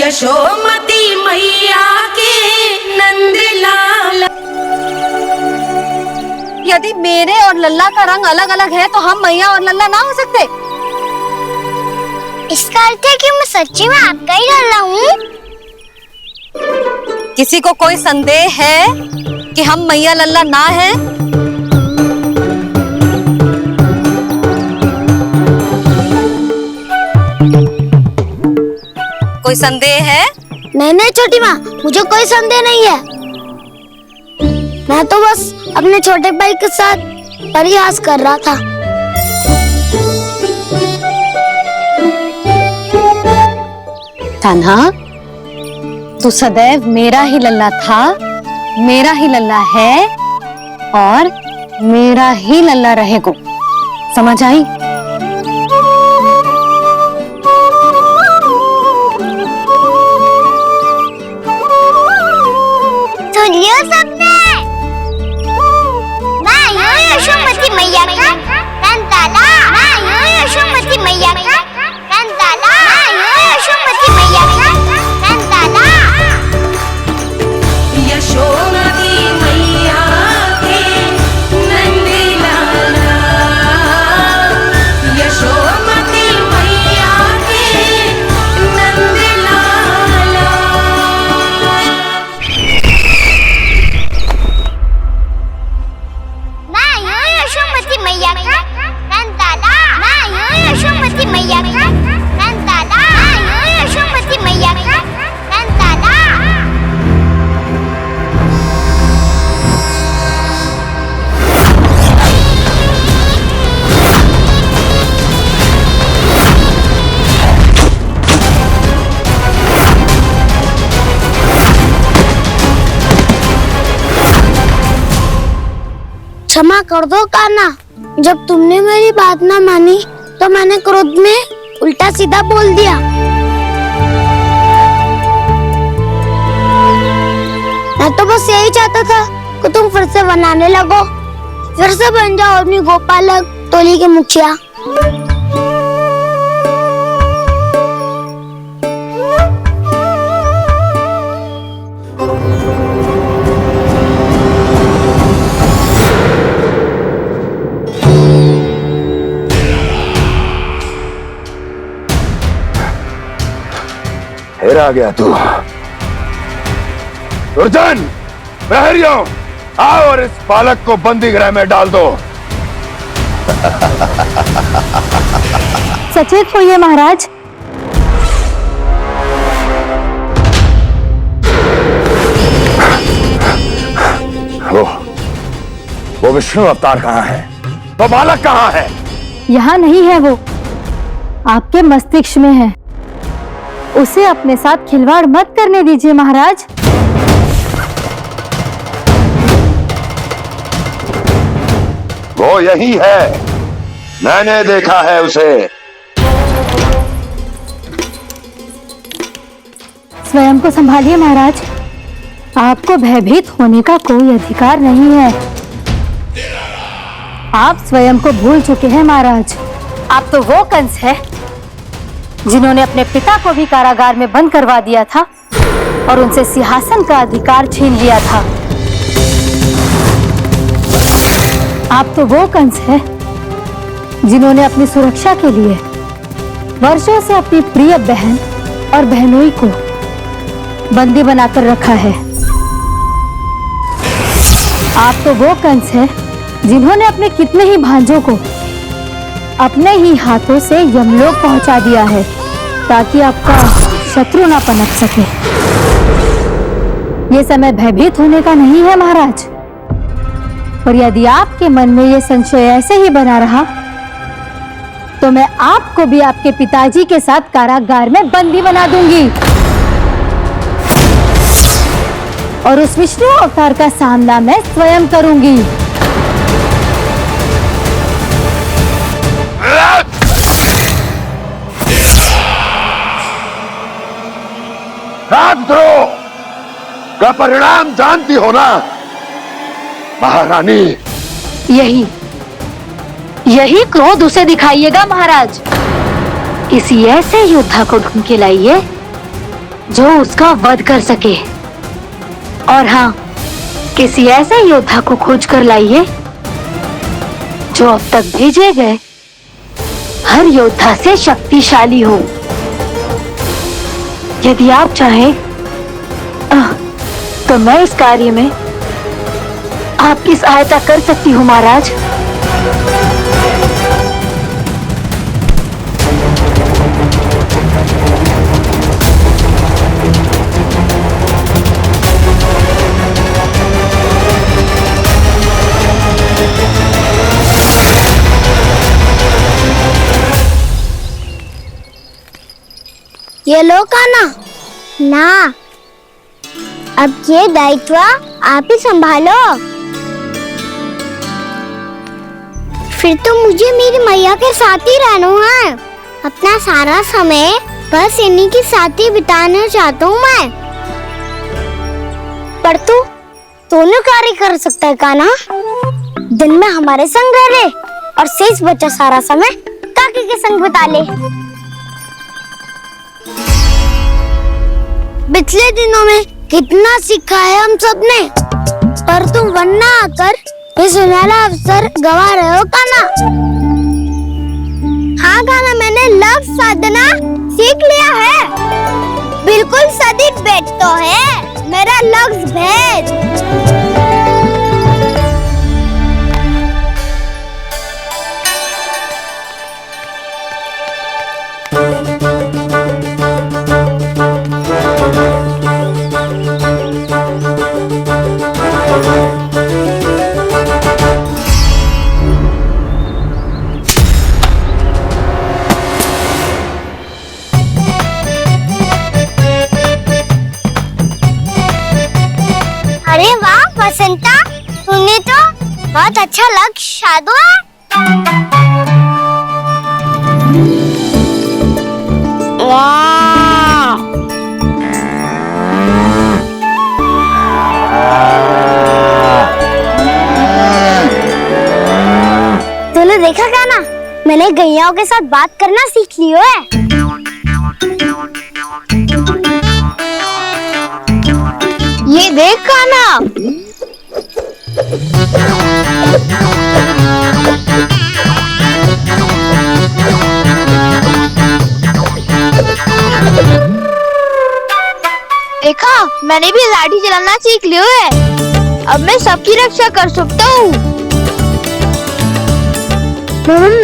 यशोमती मैया के नंद लाल। यदि मेरे और लल्ला का रंग अलग अलग है तो हम मैया और लल्ला ना हो सकते? इसका अर्थ है कि मैं सच्ची में आपका ही लल्ला हूँ? किसी को कोई संदेह है कि हम मैया लल्ला ना हैं? कोई संदेह है? नहीं छोटी माँ, मुझे कोई संदेह नहीं है। मैं तो बस अपने छोटे भाई के साथ परिहास कर रहा था। कान्हा, तू सदैव मेरा ही लल्ला था, मेरा ही लल्ला है और मेरा ही लल्ला रहेगा। समझ आई? सुन लियो सबने, मैं हूँ यशोमती मैया का कंताला। मैं हूँ यशोमती मैया का कंताला। मैं हूँ यशोमती मैया का कंताला। यशोमती मैया के नंद लाला। यशोमती मैया के नंद लाला। मैं हूँ यशोमती मैया का कंताला। मैं हूँ यशोमती मैया का कंताला। मैं हूँ यशोमती मैया का कंताला। क्षमा कर दो कान्हा, जब तुमने मेरी बात ना मानी तो मैंने क्रोध में उल्टा सीधा बोल दिया। मैं तो बस यही चाहता था कि तुम फिर से बनाने लगो, फिर से बन जाओ अपनी गोपालक टोली के मुखिया। फिर आ गया तू। दुर्जन, प्रहरियों, आओ और इस बालक को बंदी गृह में डाल दो। सचेत होइए महाराज। वो विष्णु अवतार कहाँ है? वो बालक कहाँ है? यहाँ नहीं है, वो आपके मस्तिष्क में है। उसे अपने साथ खिलवाड़ मत करने दीजिए महाराज। वो यही है, मैंने देखा है उसे। स्वयं को संभालिए महाराज, आपको भयभीत होने का कोई अधिकार नहीं है। आप स्वयं को भूल चुके हैं महाराज। आप तो वो कंस है जिन्होंने अपने पिता को भी कारागार में बंद करवा दिया था और उनसे सिंहासन का अधिकार छीन लिया था। आप तो वो कंस है जिन्होंने अपनी सुरक्षा के लिए वर्षों से अपनी प्रिय बहन और बहनोई को बंदी बनाकर रखा है। आप तो वो कंस है जिन्होंने अपने कितने ही भांजों को अपने ही हाथों से यमलोक पहुंचा दिया है ताकि आपका शत्रु ना पनप सके। ये समय भयभीत होने का नहीं है महाराज, पर यदि आपके मन में ये संशय ऐसे ही बना रहा तो मैं आपको भी आपके पिताजी के साथ कारागार में बंदी बना दूंगी और उस विष्णु अवतार का सामना मैं स्वयं करूंगी। राजद्रोह का परिणाम जानती हो ना महारानी? यही क्रोध उसे दिखाइएगा महाराज। किसी ऐसे योद्धा को ढूंढ के लाइए जो उसका वध कर सके। और हाँ, किसी ऐसे योद्धा को खोज कर लाइए जो अब तक भेजे गए हर योद्धा से शक्तिशाली हो। यदि आप चाहें तो मैं इस कार्य में आपकी सहायता कर सकती हूँ महाराज। ये लो कान्हा। ना, अब ये दायित्व आप ही संभालो। फिर तो मुझे मेरी मैया के साथ ही रहना है। अपना सारा समय बस इन्हीं के साथ ही बिताना चाहता हूँ मैं। पर तू दोनों कार्य कर सकता है कान्हा। दिन में हमारे संग रह ले और शेष बचा सारा समय काकी के संग बिता ले। पिछले दिनों में कितना सीखा है हम सब ने, पर तुम वरना आकर ये सुनहरा अवसर गवा रहे हो कान्हा। हाँ कान्हा, मैंने लक्ष्य साधना सीख लिया है। बिल्कुल सदित भेद तो है मेरा लक्ष्य भेद। अरे वाह बसंता, तूने तो बहुत अच्छा लक्ष्य साधा है। वाह! तूने देखा कान्हा, मैंने गैयाओं के साथ बात करना सीख लियो है। ये देख कान्हा, देखा, मैंने भी लाठी चलाना सीख लियो है। अब मैं सबकी रक्षा कर सकता हूँ।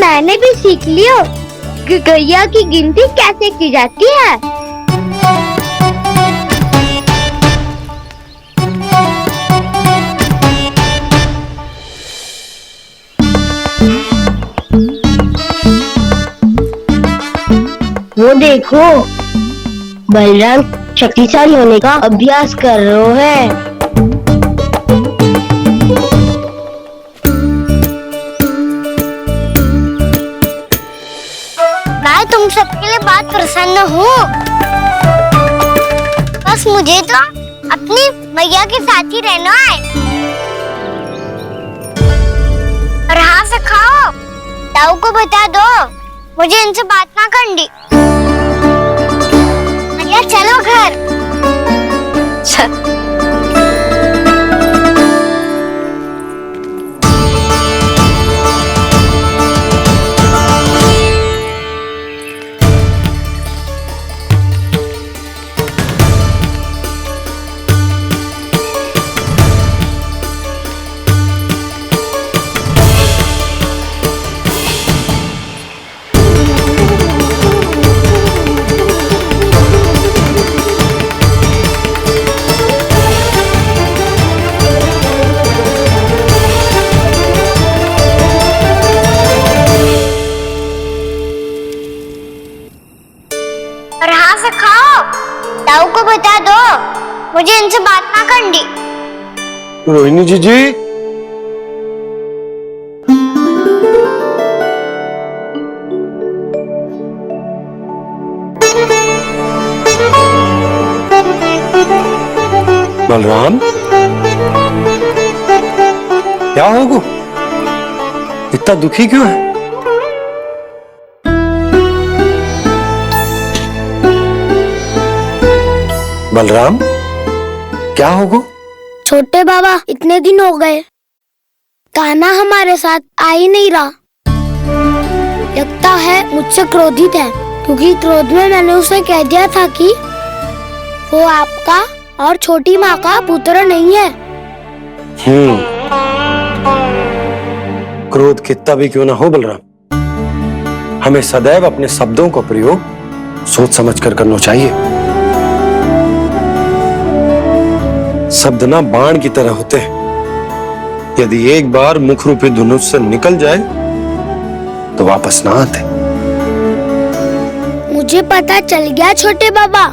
मैंने भी सीख लियो कि गैया की गिनती कैसे की जाती है। वो देखो, बलराम शक्तिशाली होने का अभ्यास कर रहे हैं। मैं तुम सबके लिए बात प्रसन्न हूँ। बस मुझे तो अपनी मैया के साथ ही रहना है। और हाँ से खाओ, ताऊ को बता दो मुझे इनसे बात ना करनी। मैया चलो घर। ताऊ को बता दो मुझे इनसे बात ना करनी। रोहिणी जी बलराम, क्या होगा? इतना दुखी क्यों है? बलराम, क्या होगा? छोटे बाबा, इतने दिन हो गए कान्हा हमारे साथ आ ही नहीं रहा। लगता है मुझसे क्रोधित है, क्योंकि क्रोध में मैंने उसे कह दिया था कि वो आपका और छोटी माँ का पुत्र नहीं है। क्रोध कितना भी क्यों ना हो बलराम, हमें सदैव अपने शब्दों का प्रयोग सोच समझ कर करना चाहिए। शब्द ना बाण की तरह होते हैं, यदि एक बार मुख रूपी धनुष से निकल जाए तो वापस ना आते। मुझे पता चल गया छोटे बाबा,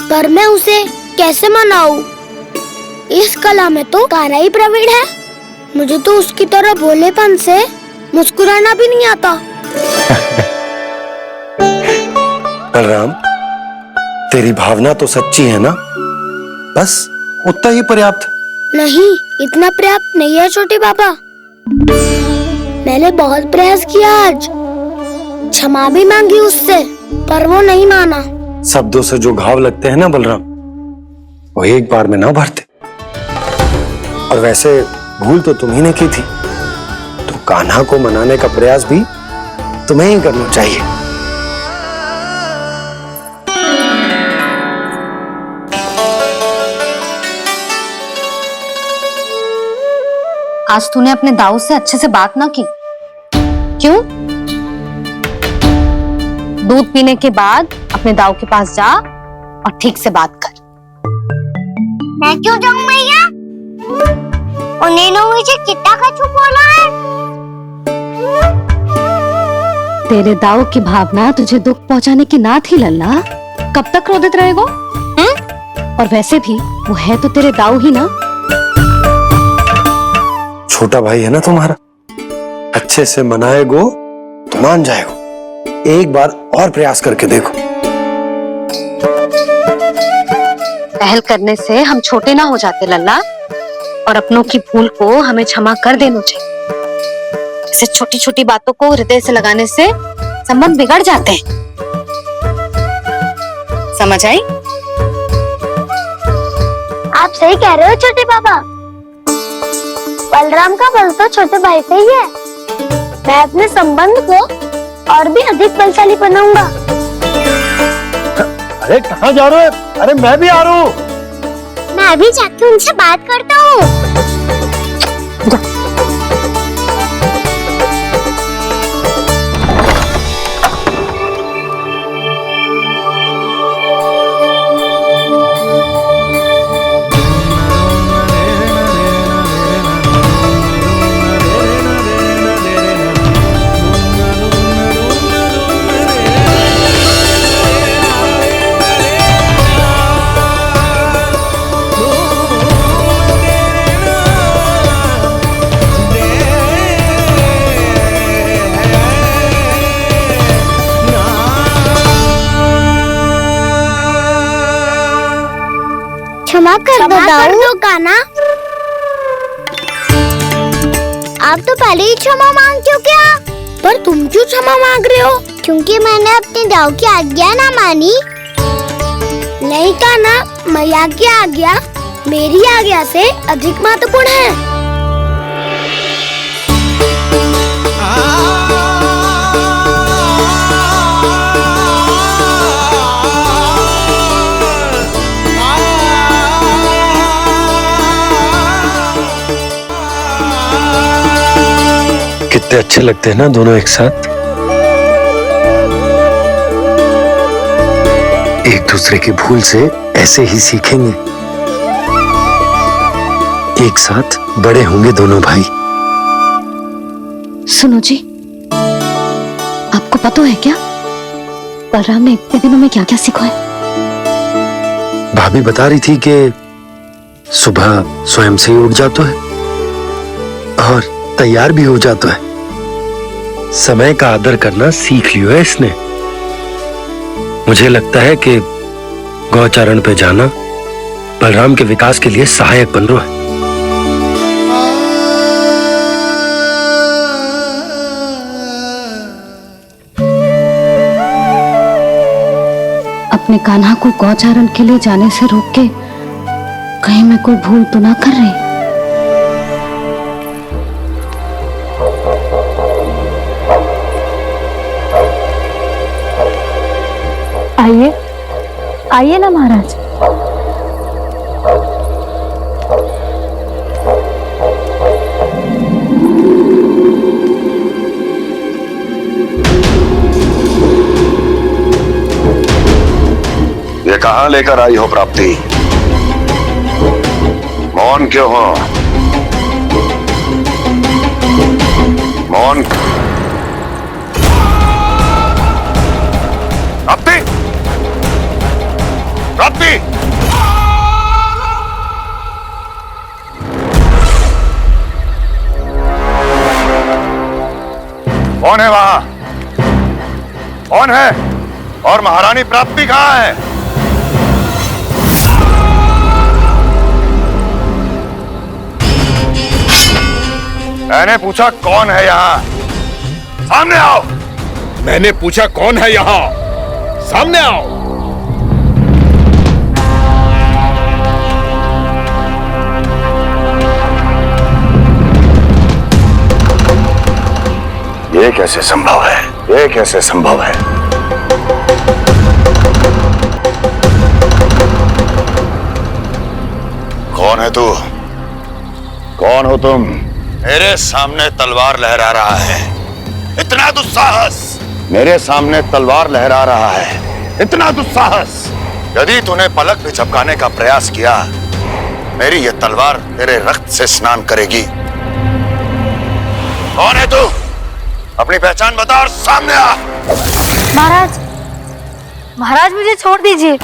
पर मैं उसे कैसे मनाऊं? इस कला में तो कान्हा ही प्रवीण है। मुझे तो उसकी तरह भोलेपन से मुस्कुराना भी नहीं आता। बलराम, तेरी भावना तो सच्ची है ना, बस उतना ही पर्याप्त। नहीं, इतना पर्याप्त नहीं है छोटे बाबा। मैंने बहुत प्रयास किया आज, क्षमा भी मांगी उससे, पर वो नहीं माना। शब्दों से जो घाव लगते हैं ना बलराम, वो एक बार में ना भरते। और वैसे भूल तो तुम्ही ने की थी, तो कान्हा को मनाने का प्रयास भी तुम्हें ही करना चाहिए। आज तूने अपने दाऊ से अच्छे से बात ना की, क्यों? दूध पीने के बाद अपने दाऊ के पास जा और ठीक से बात कर। मैं क्यों जाऊं मैया? उन्होंने मुझे कितना कछु बोला है। तेरे दाऊ की भावना तुझे दुख पहुंचाने की ना थी लल्ला, कब तक क्रोधित रहेगो? और वैसे भी वो है तो तेरे दाऊ ही ना। छोटा भाई है ना तुम्हारा, अच्छे से मनाएगो तो मान जाएगो। एक बार और प्रयास करके देखो। पहल करने से हम छोटे ना हो जाते लल्ला, और अपनों की भूल को हमें क्षमा कर देना चाहिए। ऐसे छोटी छोटी बातों को हृदय से लगाने से संबंध बिगड़ जाते हैं। समझ आई? आप सही कह रहे हो छोटे बाबा। बलराम का बल तो छोटे भाई से ही है। मैं अपने संबंध को और भी अधिक बलशाली बनाऊंगा। अरे कहाँ जा रहे हो? अरे मैं भी आ रहा हूँ। मैं अभी जाके उनसे बात करता हूँ। क्षमा कर दो कान्हा। आप तो पहले ही क्षमा मांगते हो क्या? पर तुम क्यों क्षमा मांग रहे हो? क्योंकि मैंने अपने दाऊ की आज्ञा ना मानी। नहीं कान्हा, मैया की आज्ञा मेरी आज्ञा से अधिक महत्वपूर्ण है। कितने अच्छे लगते हैं ना दोनों एक साथ। एक दूसरे की भूल से ऐसे ही सीखेंगे, एक साथ बड़े होंगे दोनों भाई। सुनो जी, आपको पता है क्या बलराम ने इतने दिनों में क्या क्या सीखा है? भाभी बता रही थी कि सुबह स्वयं से ही उठ जाता है और तैयार भी हो जाता है। समय का आदर करना सीख लियो है इसने। मुझे लगता है कि गौचारण पे जाना बलराम के विकास के लिए सहायक बन रहा है। अब अपने कान्हा को गौचारण के लिए जाने से रोक के कहीं मैं कोई भूल तो ना कर रही। आइए आइए ना महाराज। ये कहां लेकर आई हो प्राप्ति? मौन क्यों हो? मौन। प्राप्ति, प्राप्ति, कौन है वहां? कौन है? और महारानी प्राप्ति कहां है? मैंने पूछा कौन है यहाँ? सामने आओ। मैंने पूछा कौन है यहाँ? सामने आओ। ये कैसे संभव है? ये कैसे संभव है? कौन है तू? कौन हो तुम? मेरे सामने तलवार लहरा रहा है। इतना दुस्साहस! मेरे सामने तलवार लहरा रहा है। इतना दुस्साहस! यदि तूने पलक भी झपकाने का प्रयास किया, मेरी ये तलवार तेरे रक्त से स्नान करेगी। कौन है तू? अपनी पहचान बता और सामने आ। महाराज, महाराज मुझे छोड़ दीजिए।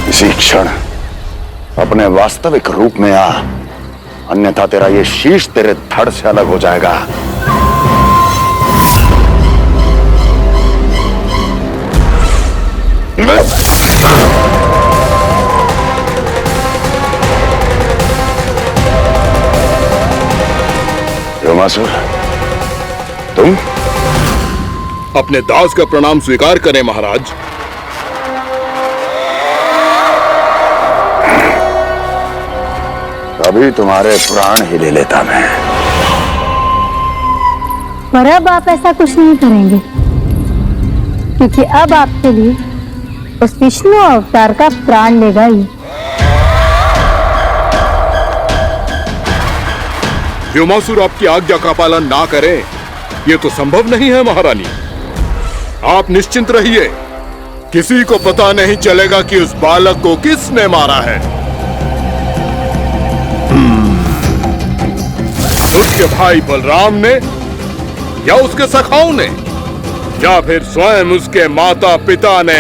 इसी क्षण अपने वास्तविक रूप में आ, अन्यथा तेरा ये शीश तेरे धड़ से अलग हो जाएगा। योमासुर, तुम? अपने दास का प्रणाम स्वीकार करें महाराज। अभी तुम्हारे प्राण ही ले लेता मैं। पर अब आप ऐसा कुछ नहीं करेंगे, क्योंकि अब आपके लिए उस विष्णु अवतार का प्राण लेगा ही। व्योमासुर आपकी आज्ञा का पालन ना करें, ये तो संभव नहीं है महारानी। आप निश्चिंत रहिए, किसी को पता नहीं चलेगा कि उस बालक को किसने मारा है। उसके भाई बलराम ने, या उसके सखाओं ने, या फिर स्वयं उसके माता पिता ने।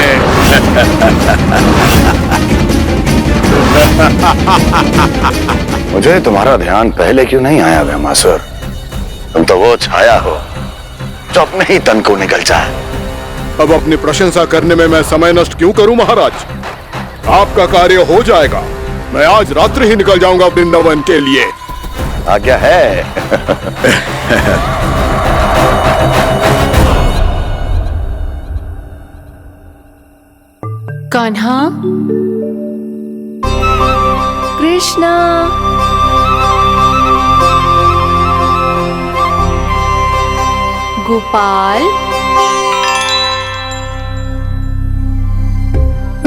मुझे तुम्हारा ध्यान पहले क्यों नहीं आया व्योमासुर? तुम तो वो छाया हो जो अपने ही तन को निकल जाए। अब अपनी प्रशंसा करने में मैं समय नष्ट क्यों करूं महाराज? आपका कार्य हो जाएगा। मैं आज रात्रि ही निकल जाऊंगा वृंदावन के लिए। आज्ञा है। कान्हा, कृष्णा, गोपाल।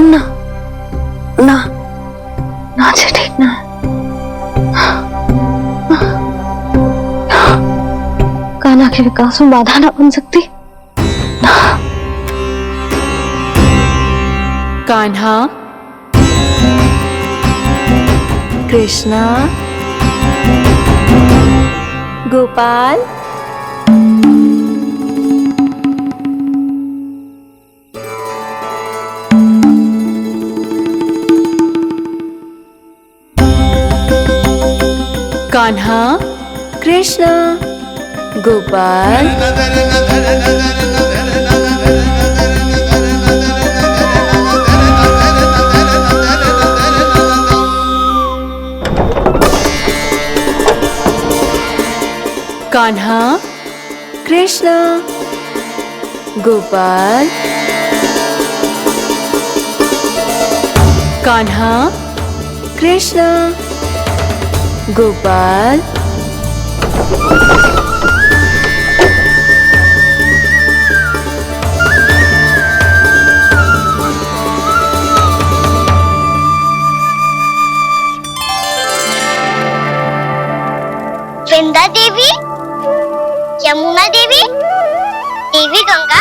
ना ना ना जी, ठीक ना। कान्हा के विकास में बाधा ना बन सकती। कान्हा, कृष्णा, गोपाल। कान्हा, कृष्णा, गोपाल। कान्हा कृष्ण गोपाल कान्हा कृष्ण गोपाल वृंदा देवी, यमुना देवी, देवी गंगा,